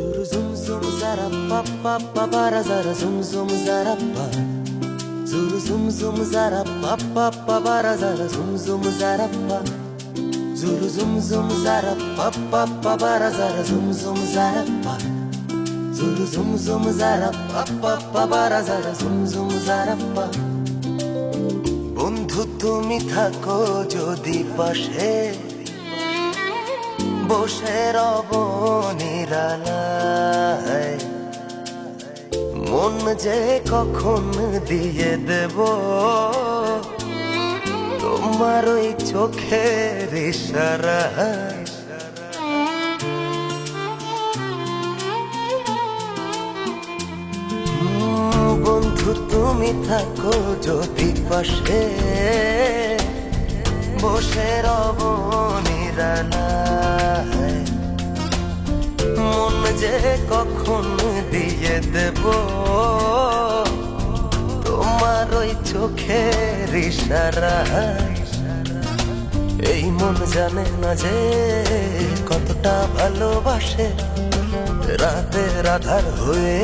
Zuru zum zum zara pa pa pa bara zara zum zum zara pa. Zuru zum zum zara pa pa pa bara zara zum zum zara pa. Zuru zum zum zara pa pa pa bara zara zum zum zara pa. Zuru zum zum zara pa pa pa bara zara zum zum zara pa. বন্ধু তুমি থাকো যদি পাশে বসে রব নিরালায়, মন যে কখন দিয়ে দেব তোমার ওই চোখের ইশারায়। বন্ধু তুমি থাকো যদি পাশে বসে রব নিরালায়, মন যে কখন দিয়ে দেব তোমার ওই চোখের ইশারায়। এই মন জানে না যে কতটা ভালোবাসে, রাতের আধার হয়ে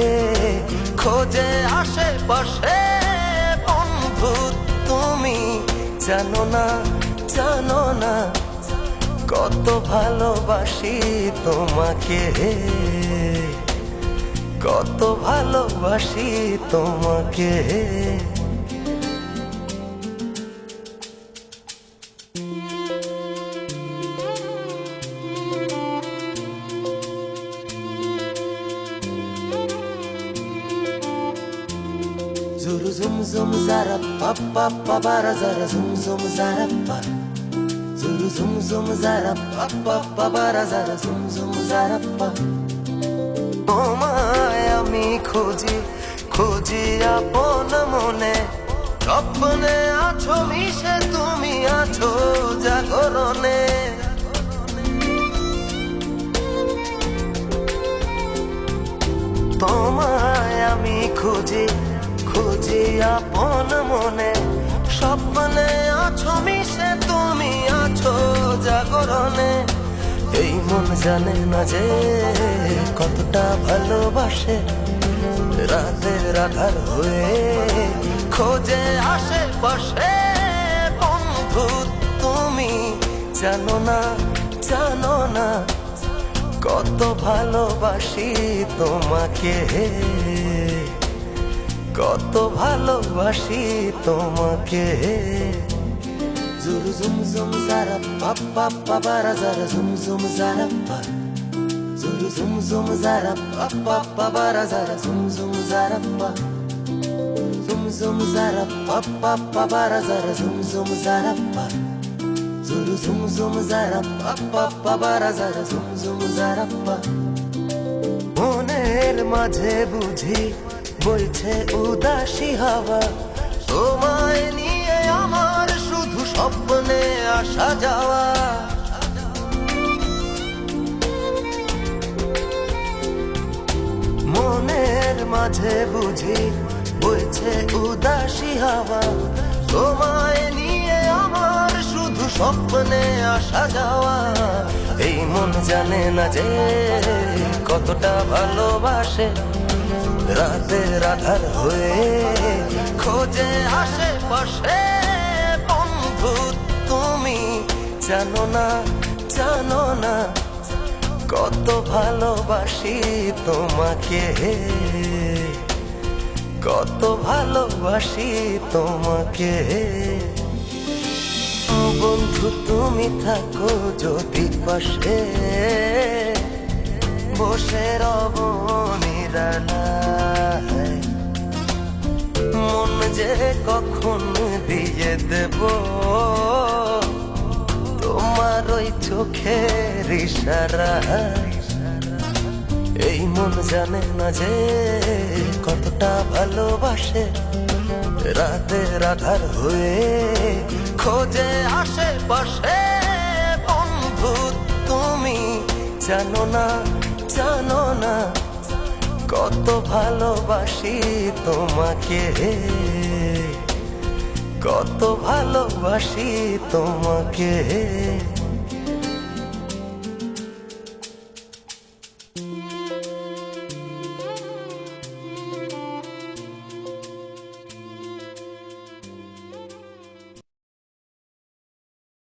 খোঁজে আশেপাশে। বন্ধু তুমি জানো না জানো না কত ভালোবাসি তোমাকে, কত ভালোবাসি তোমাকে। Zuru zum zum zara pa pa pa bara zara zum zum zara pa. Zuru zum zum zara pa pa pa bara zara zum zum zara pa. তোমায় আমি খুঁজি খুঁজি আপন মনে, স্বপ্নে আছো মিশে তুমি আছো জাগরণে। তোমায় আমি খুঁজি খুঁজি আপন মনে, স্বপ্নে আছো মিশে তুমি আছো জাগরণে। এই মন জানে না যে কতটা ভালোবাসে, রাতের আধার হয়ে খোঁজে আশেপাশে। বন্ধু তুমি জানো না জানো না কত ভালোবাসি তোমাকে, কত ভালোবাসি তোমাকে। Zuru zum zum zara pa pa pa bara zara zum zum zara pa. Zuru zum zum zara pa pa pa bara zara zum zum zara pa. Zum zum zara pa pa pa bara zara zum zum zara pa. Zuru zum zum zara pa pa pa bara zara zum zum zara pa. মনের মাঝে বুঝি বইছে উদাসী হাওয়া, তোমায় নিয়ে আমার শুধু স্বপ্নে আসা যাওয়া। মনের মাঝে বুঝি বইছে উদাসী হাওয়া, তোমায় নিয়ে আমার শুধু স্বপ্নে আসা যাওয়া। এই মন জানে না যে কতটা ভালোবাসে, রাতের আধার হয়ে খোঁজে আশেপাশে। বন্ধু তুমি জানো না জানো না কত ভালোবাসি তোমাকে, কত ভালোবাসি তোমাকে। বন্ধু তুমি থাকো যদি পাশে বসে রব নিরালায়, মন যে কখন দিয়ে দেব তোমার ওই চোখের ইশারায়। এই মন জানে না যে কতটা ভালোবাসে, রাতের আধার হয়ে খোঁজে আশেপাশে। বন্ধু তুমি জানো না জানো না কত ভালোবাসি তোমাকে, কত ভালোবাসি তোমাকে।